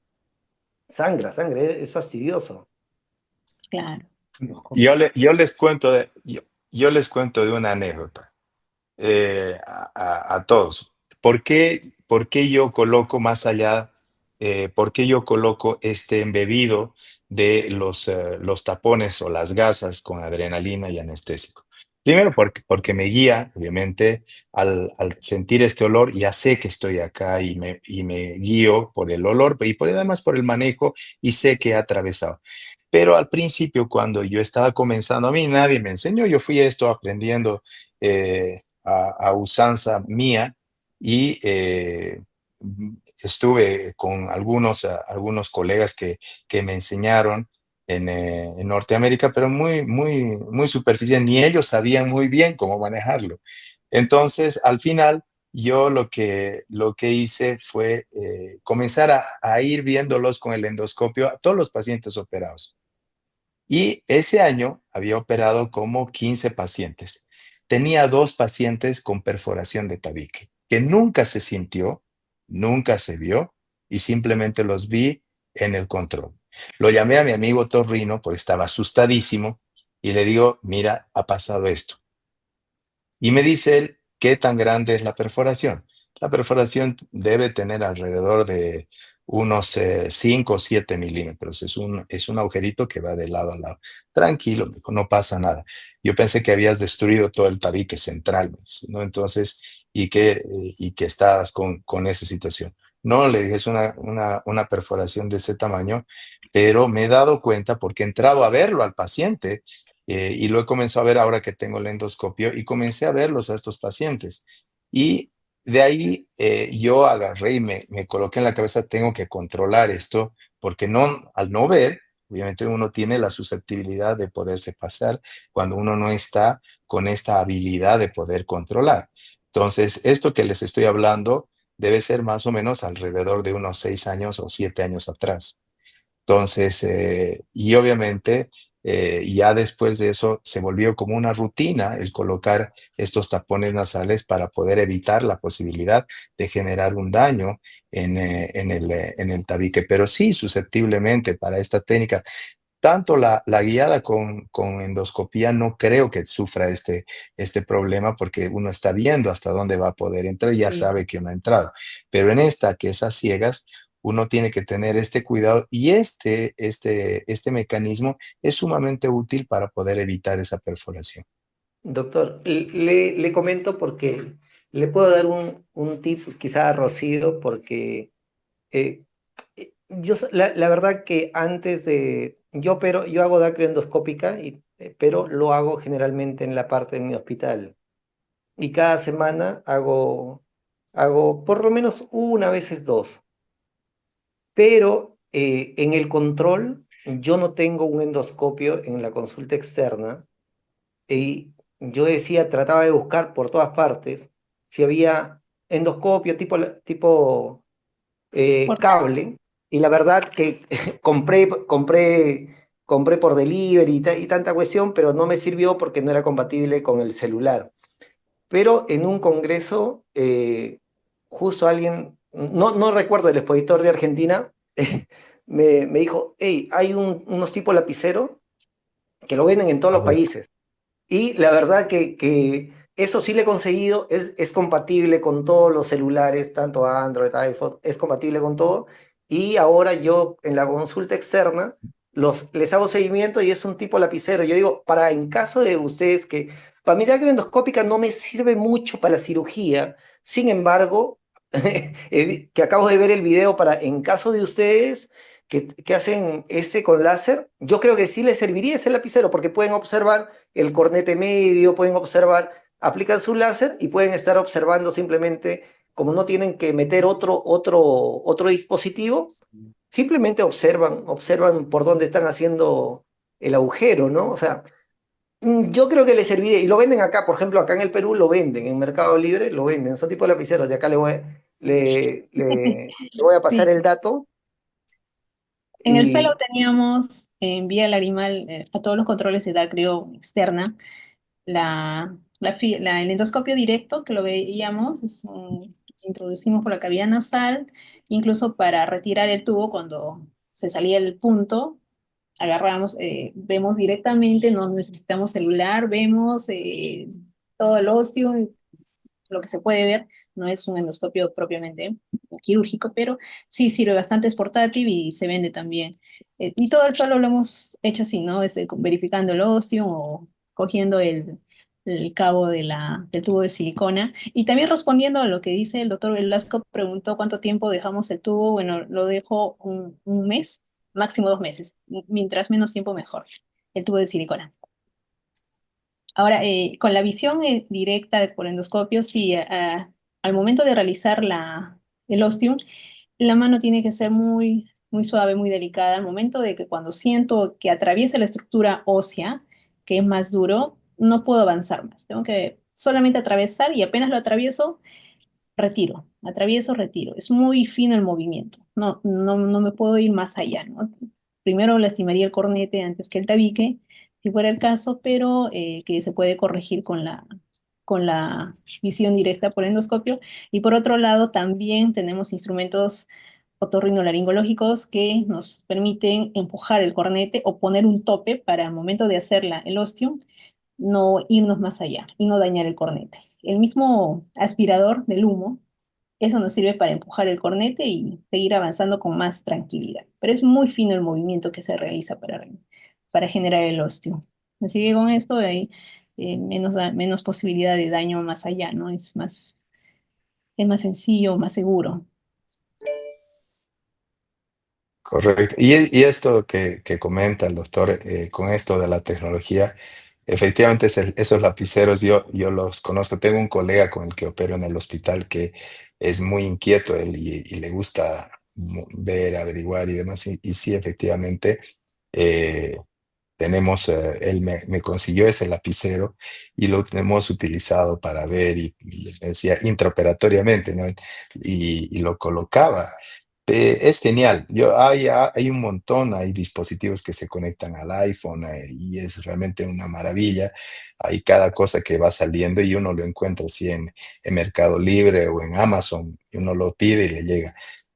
sangra, es fastidioso. Claro. Yo les cuento de una anécdota a todos. ¿Por qué yo coloco más allá, por qué yo coloco este embebido de los tapones o las gasas con adrenalina y anestésico? Primero porque me guía, obviamente, al sentir este olor, ya sé que estoy acá y me guío por el olor y además por el manejo y sé que he atravesado. Pero al principio, cuando yo estaba comenzando, a mí nadie me enseñó, yo fui esto aprendiendo a usanza mía y estuve con algunos colegas que me enseñaron en Norteamérica, pero muy, muy, muy superficial, ni ellos sabían muy bien cómo manejarlo. Entonces, al final, yo lo que hice fue comenzar a ir viéndolos con el endoscopio a todos los pacientes operados. Y ese año había operado como 15 pacientes. Tenía 2 pacientes con perforación de tabique, que nunca se sintió, nunca se vio, y simplemente los vi en el control. Lo llamé a mi amigo Torrino porque estaba asustadísimo y le digo, mira, ha pasado esto. Y me dice él, ¿qué tan grande es la perforación? La perforación debe tener alrededor de unos 5 o 7 milímetros. Es un agujerito que va de lado a lado. Tranquilo, me dijo, no pasa nada. Yo pensé que habías destruido todo el tabique central, me dice, ¿no? Entonces, y que estabas con esa situación. No, le dije, es una perforación de ese tamaño, pero me he dado cuenta porque he entrado a verlo al paciente y lo he comenzado a ver ahora que tengo el endoscopio y comencé a verlos a estos pacientes. Y de ahí yo agarré y me coloqué en la cabeza, tengo que controlar esto, porque no, al no ver, obviamente uno tiene la susceptibilidad de poderse pasar cuando uno no está con esta habilidad de poder controlar. Entonces, esto que les estoy hablando debe ser más o menos alrededor de unos 6 años o 7 años atrás. Entonces, y obviamente, ya después de eso se volvió como una rutina el colocar estos tapones nasales para poder evitar la posibilidad de generar un daño en el tabique. Pero sí, susceptiblemente para esta técnica, tanto la guiada con endoscopía no creo que sufra este problema porque uno está viendo hasta dónde va a poder entrar y ya Sí. sabe que uno ha entrado. Pero en esta, que es a ciegas, uno tiene que tener este cuidado y este mecanismo es sumamente útil para poder evitar esa perforación. Doctor, le comento porque le puedo dar un tip quizá a Rocío, porque eh, la verdad que antes de, yo hago dacro endoscópica, pero lo hago generalmente en la parte de mi hospital. Y cada semana hago por lo menos una, veces dos. Pero en el control, yo no tengo un endoscopio en la consulta externa. Y yo decía, trataba de buscar por todas partes si había endoscopio cable. Y la verdad que compré por delivery y tanta cuestión, pero no me sirvió porque no era compatible con el celular. Pero en un congreso, justo alguien, no recuerdo, el expositor de Argentina, me dijo, hey, hay unos tipos lapicero que lo venden en todos los Correcto. países. Y la verdad que eso sí le he conseguido, es compatible con todos los celulares, tanto Android, iPhone, es compatible con todo. Y ahora yo en la consulta externa les hago seguimiento y es un tipo lapicero. Yo digo, para en caso de ustedes que, para mi diagnóstica endoscópica no me sirve mucho para la cirugía, sin embargo, que acabo de ver el video para en caso de ustedes que hacen ese con láser, yo creo que sí les serviría ese lapicero porque pueden observar el cornete medio, pueden observar, aplican su láser y pueden estar observando simplemente, como no tienen que meter otro dispositivo, simplemente observan por dónde están haciendo el agujero, ¿no? O sea, yo creo que les serviría, y lo venden acá, por ejemplo, acá en el Perú lo venden, en Mercado Libre lo venden, son tipo de lapiceros, de acá le voy a pasar Sí, el dato en el fellow y teníamos en vía Larimal a todos los controles de Dacrio externa el endoscopio directo que lo veíamos, introducimos por la cavidad nasal, incluso para retirar el tubo cuando se salía el punto, agarramos, vemos directamente, no necesitamos celular, vemos todo el osteo, lo que se puede ver, no es un endoscopio propiamente quirúrgico, pero sí sirve bastante, es portátil y se vende también. Y todo el palo lo hemos hecho así, ¿no? Verificando el osteo o cogiendo el cabo del tubo de silicona. Y también respondiendo a lo que dice el doctor Velasco, preguntó cuánto tiempo dejamos el tubo. Bueno, lo dejo un mes, máximo 2 meses. Mientras menos tiempo, mejor. El tubo de silicona. Ahora, con la visión directa por endoscopio, sí, al momento de realizar el ostium, la mano tiene que ser muy, muy suave, muy delicada. Al momento de que cuando siento que atraviesa la estructura ósea, que es más duro, no puedo avanzar más. Tengo que solamente atravesar y apenas lo atravieso, retiro. Atravieso, retiro. Es muy fino el movimiento. No me puedo ir más allá, ¿no? primero lastimaría el cornete antes que el tabique, si fuera el caso, pero que se puede corregir con la visión directa por endoscopio. Y por otro lado, también tenemos instrumentos otorrinolaringológicos que nos permiten empujar el cornete o poner un tope para al momento de hacer el ostium no irnos más allá y no dañar el cornete. El mismo aspirador del humo, eso nos sirve para empujar el cornete y seguir avanzando con más tranquilidad. Pero es muy fino el movimiento que se realiza para generar el ostium. Así que con esto hay menos posibilidad de daño más allá, ¿no? Es más sencillo, más seguro. Correcto. Y esto que comenta el doctor, con esto de la tecnología, efectivamente esos lapiceros yo los conozco. Tengo un colega con el que opero en el hospital que es muy inquieto él y le gusta ver, averiguar y demás. Y sí, efectivamente, eh, él me consiguió ese lapicero y lo hemos utilizado para ver y me decía intraoperatoriamente, ¿no? Y lo colocaba. Es genial. Hay un montón, hay dispositivos que se conectan al iPhone, y es realmente una maravilla. Hay cada cosa que va saliendo y uno lo encuentra así en Mercado Libre o en Amazon y uno lo pide y le llega.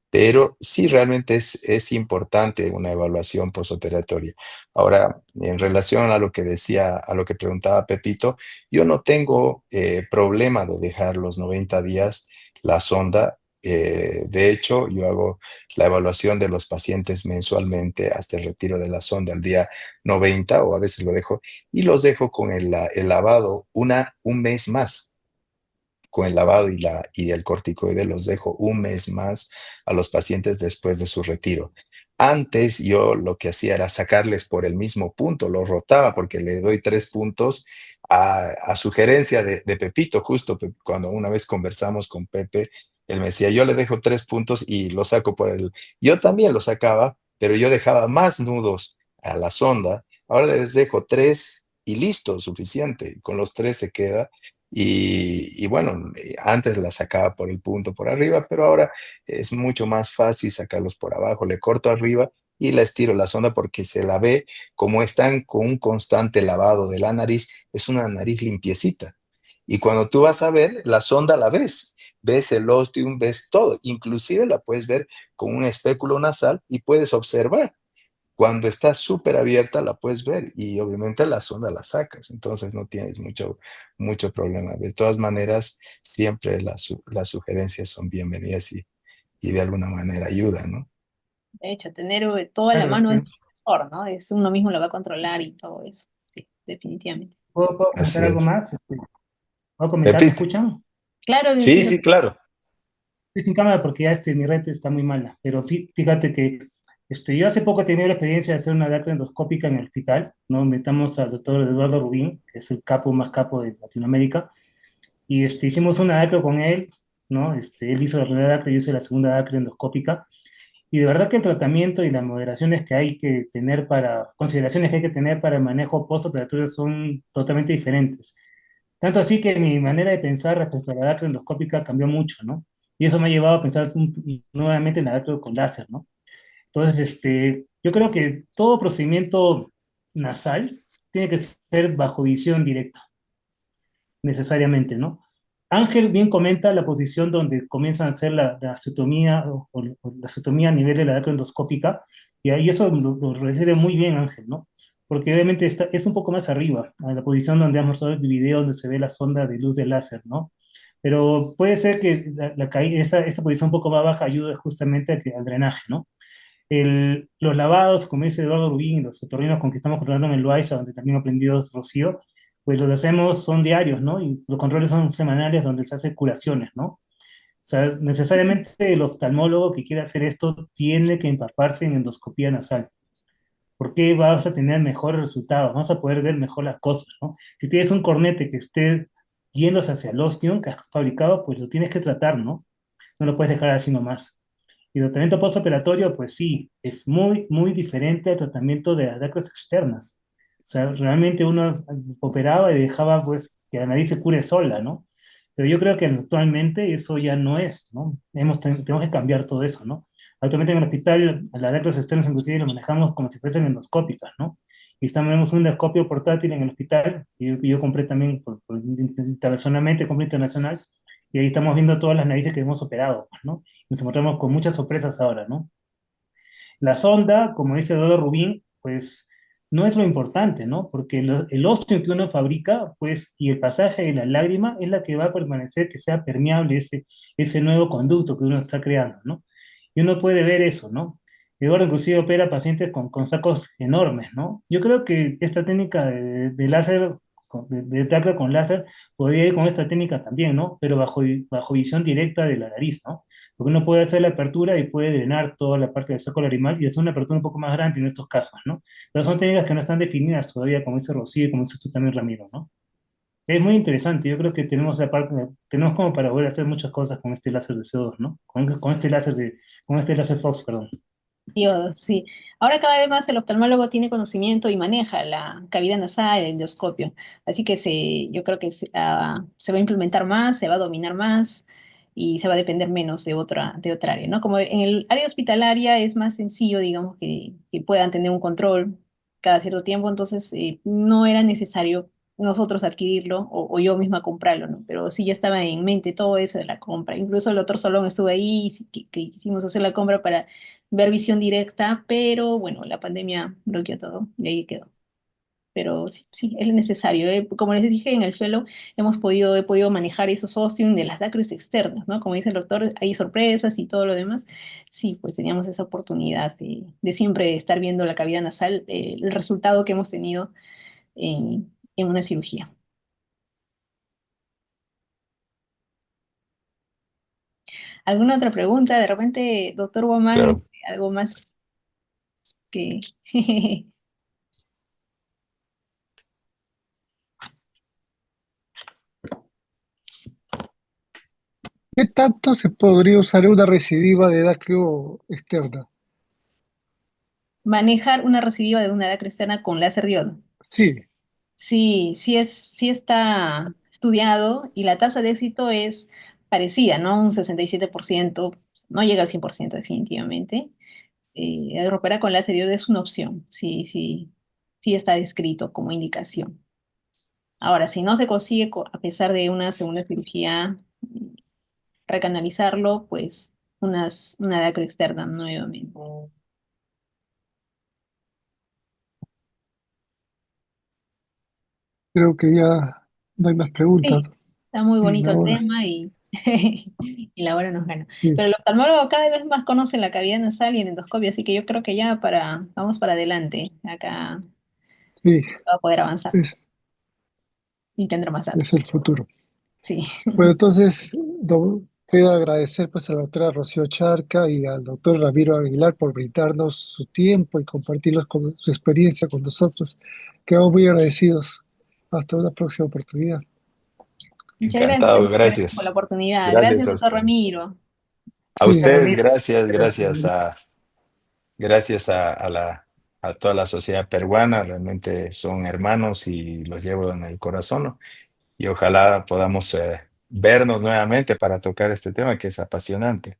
Pero sí, realmente es importante una evaluación posoperatoria. Ahora, en relación a lo que decía, a lo que preguntaba Pepito, yo no tengo problema de dejar los 90 días la sonda. De hecho, yo hago la evaluación de los pacientes mensualmente hasta el retiro de la sonda al día 90 o a veces lo dejo y los dejo con el lavado un mes más con el lavado y el corticoide los dejo un mes más a los pacientes después de su retiro. Antes yo lo que hacía era sacarles por el mismo punto, los rotaba porque le doy 3 puntos a sugerencia de Pepito, justo cuando una vez conversamos con Pepe, él me decía, yo le dejo 3 puntos y lo saco por el... Yo también lo sacaba, pero yo dejaba más nudos a la sonda, ahora les dejo 3 y listo, suficiente, con los 3 se queda y bueno, antes la sacaba por el punto por arriba, pero ahora es mucho más fácil sacarlos por abajo. Le corto arriba y la estiro la sonda porque se la ve como están con un constante lavado de la nariz, es una nariz limpiecita. Y cuando tú vas a ver, la sonda la ves el ostium, ves todo, inclusive la puedes ver con un espéculo nasal y puedes observar cuando está súper abierta la puedes ver y obviamente la sonda la sacas, entonces no tienes mucho problema. De todas maneras, siempre las sugerencias son bienvenidas y de alguna manera ayudan, ¿no? De hecho, tener todo a la Claro, mano es mejor, ¿no? Es uno mismo lo va a controlar y todo eso. Sí, definitivamente. ¿puedo comentar Así algo es. más? ¿Puedo comentar? ¿Me Pepito. escuchan? Claro, Sí, decir, sí, claro. Estoy sin cámara porque ya mi red está muy mala, pero fíjate que yo hace poco he tenido la experiencia de hacer una dacta endoscópica en el hospital, ¿no? Invitamos al doctor Eduardo Rubín, que es el capo más capo de Latinoamérica, y hicimos una dacta con él, ¿no? Él hizo la primera dacta, yo hice la segunda dacta endoscópica, y de verdad que el tratamiento y las moderaciones que hay que tener consideraciones que hay que tener para el manejo postoperatorio son totalmente diferentes. Tanto así que mi manera de pensar respecto a la dacro endoscópica cambió mucho, ¿no? Y eso me ha llevado a pensar nuevamente en la dacro con láser, ¿no? Entonces, yo creo que todo procedimiento nasal tiene que ser bajo visión directa, necesariamente, ¿no? Ángel bien comenta la posición donde comienzan a hacer la osteotomía o la osteotomía a nivel de la dacro endoscópica, y ahí eso lo refiere muy bien Ángel, ¿no? Porque obviamente es un poco más arriba, a la posición donde hemos mostrado el video donde se ve la sonda de luz de láser, ¿no? Pero puede ser que esa posición un poco más baja ayude justamente al drenaje, ¿no? Los lavados, como dice Eduardo Rubín, los otorrinos con que estamos controlando en el Loaiza, donde también aprendió Rocío, pues los hacemos son diarios, ¿no? Y los controles son semanales donde se hace curaciones, ¿no? O sea, necesariamente el oftalmólogo que quiera hacer esto tiene que empaparse en endoscopía nasal, porque vas a tener mejores resultados, vas a poder ver mejor las cosas, ¿no? Si tienes un cornete que esté yéndose hacia el ostium que has fabricado, pues lo tienes que tratar, ¿no? No lo puedes dejar así nomás. Y el tratamiento postoperatorio, pues sí, es muy diferente al tratamiento de las dacros externas. O sea, realmente uno operaba y dejaba pues que la nariz se cure sola, ¿no? Pero yo creo que actualmente eso ya no es, ¿no? Tenemos que cambiar todo eso, ¿no? Actualmente en el hospital, las dactos externas inclusive lo manejamos como si fuesen endoscópicas, ¿no? Y tenemos un endoscopio portátil en el hospital, y yo compré también internacionalmente, compré internacional, y ahí estamos viendo todas las narices que hemos operado, pues, ¿no? Nos encontramos con muchas sorpresas ahora, ¿no? La sonda, como dice Dodo Rubín, pues no es lo importante, ¿no? Porque el óseo que uno fabrica, pues, y el pasaje de la lágrima es la que va a permanecer, que sea permeable ese nuevo conducto que uno está creando, ¿no? Y uno puede ver eso, ¿no? Eduardo inclusive opera pacientes con sacos enormes, ¿no? Yo creo que esta técnica de láser, de tacto con láser, podría ir con esta técnica también, ¿no? Pero bajo visión directa de la nariz, ¿no? Porque uno puede hacer la apertura y puede drenar toda la parte del saco lagrimal y hacer una apertura un poco más grande en estos casos, ¿no? Pero son técnicas que no están definidas todavía, como dice Rocío y como dice tú también, Ramiro, ¿no? Es muy interesante, yo creo que tenemos la parte, tenemos como para poder hacer muchas cosas con este láser de CO2, ¿no? Con este láser Fox, perdón. Sí. Ahora cada vez más el oftalmólogo tiene conocimiento y maneja la cavidad nasal, el endoscopio. Así que yo creo que se va a implementar más, se va a dominar más y se va a depender menos de otra área, ¿no? Como en el área hospitalaria es más sencillo, digamos, que puedan tener un control cada cierto tiempo, entonces no era necesario nosotros adquirirlo o yo misma comprarlo, ¿no? Pero sí ya estaba en mente todo eso de la compra. Incluso el otro salón estuvo ahí, sí, que quisimos hacer la compra para ver visión directa, pero bueno, la pandemia bloqueó todo y ahí quedó. Pero sí, sí, es necesario. Como les dije en el fellow, he podido manejar esos ostium de las dacres externas, ¿no? Como dice el doctor, hay sorpresas y todo lo demás. Sí, pues teníamos esa oportunidad de siempre estar viendo la cavidad nasal, el resultado que hemos tenido en una cirugía. ¿Alguna otra pregunta? De repente, doctor Woman, Claro, algo más que... ¿Qué tanto se podría usar una recidiva de dacrio externa? Manejar una recidiva de una dacre externa con láser diodo. Sí, Sí, sí está estudiado y la tasa de éxito es parecida, ¿no? Un 67%, no llega al 100% definitivamente. El operar con láser diodo es una opción, sí, sí, sí está descrito como indicación. Ahora, si no se consigue a pesar de una segunda cirugía, recanalizarlo, pues una dacro externa nuevamente. creo que ya no hay más preguntas. Sí, está muy Y la bonito el hora, tema y, y la hora nos gana. sí, Pero el oftalmólogo cada vez más conoce la cavidad nasal y el endoscopio, así que yo creo que ya vamos para adelante. Acá sí, va a poder avanzar es, y tendrá más es el datos. futuro. Sí. Bueno, entonces, quiero agradecer pues a la doctora Rocío Charca y al doctor Ramiro Aguilar por brindarnos su tiempo y compartirlos con su experiencia con nosotros. Quedamos muy agradecidos. Hasta una próxima oportunidad. encantado, Muchas gracias por la gracias. oportunidad. Gracias Gracias, a doctor ustedes. Ramiro. A Sí, ustedes, Ramiro, gracias, gracias. gracias a toda la sociedad peruana, realmente son hermanos y los llevo en el corazón, ¿no? Y ojalá podamos vernos nuevamente para tocar este tema que es apasionante.